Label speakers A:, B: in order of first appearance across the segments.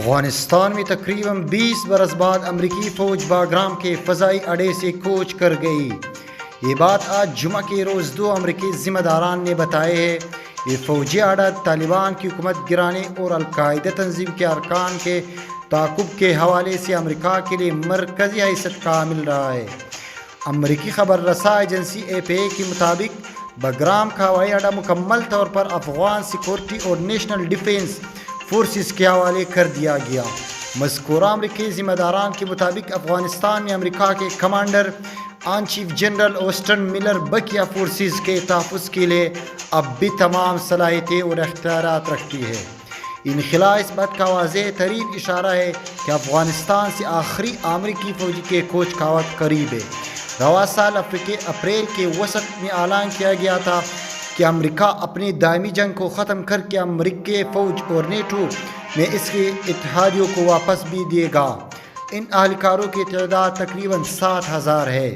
A: افغانستان میں تقریباً 20 برس بعد امریکی فوج باگرام کے فضائی اڈے سے کوچ کر گئی۔ یہ بات آج جمعہ کے روز 2 امریکی ذمہ داران نے بتائے ہے۔ یہ فوجی اڈا طالبان کی حکومت گرانے اور القاعدہ تنظیم کے ارکان کے تعاقب کے حوالے سے امریکہ کے لیے مرکزی حیثیت کا مل رہا ہے۔ امریکی خبر رساں ایجنسی APA کے مطابق باگرام کا ہوائی اڈا مکمل طور پر افغان سیکورٹی اور نیشنل ڈیفنس فورسز کے حوالے کر دیا گیا۔ مذکورہ امریکی ذمہ داران کے مطابق افغانستان میں امریکہ کے commander in chief general Austin Miller بقیہ فورسز کے تحفظ کے لیے اب بھی تمام صلاحیتیں اور اختیارات رکھتی ہے۔ انخلاء اس بات کا واضح ترین اشارہ ہے کہ افغانستان سے آخری امریکی فوجی کے کوچ کا وقت قریب ہے۔ رواں سال اپریل کے وسط میں اعلان کیا گیا تھا کہ امریکہ اپنی دائمی جنگ کو ختم کر کے امریکی فوج اور نیٹو میں اس کے اتحادیوں کو واپس بھی دے گا۔ ان اہلکاروں کی تعداد تقریباً 7,000 ہے۔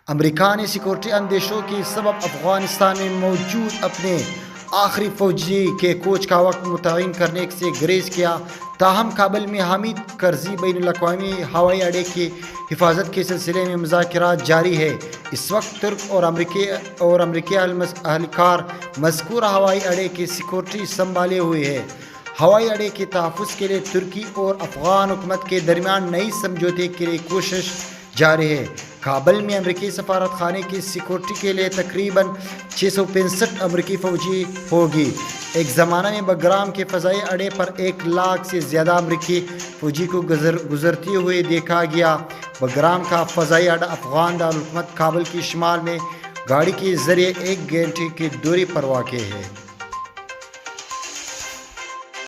A: امریکہ نے سیکورٹی اندیشوں کے سبب افغانستان میں موجود اپنے آخری فوجی کے کوچ کا وقت متعین کرنے سے گریز کیا، تاہم کابل میں حامد کرزئی بین الاقوامی ہوائی اڈے کی حفاظت کے سلسلے میں مذاکرات جاری ہے۔ اس وقت ترک اور امریکی اہلکار مذکورہ ہوائی اڈے کی سیکورٹی سنبھالے ہوئے ہیں۔ ہوائی اڈے کے تحفظ کے لیے ترکی اور افغان حکومت کے درمیان نئی سمجھوتے کے لیے کوشش جاری ہے۔ کابل میں امریکی سفارت خانے کی سیکورٹی کے لیے تقریباً 665 امریکی فوجی ہوگی۔ ایک زمانہ میں باگرام کے فضائی اڈے پر 1 لاکھ سے زیادہ امریکی فوجی کو گزرتے ہوئے دیکھا گیا۔ باگرام کا فضائی اڈا افغان دارالحکومت کابل کے شمال میں گاڑی کے ذریعے 1 گھنٹے کے دورے پر واقع ہے۔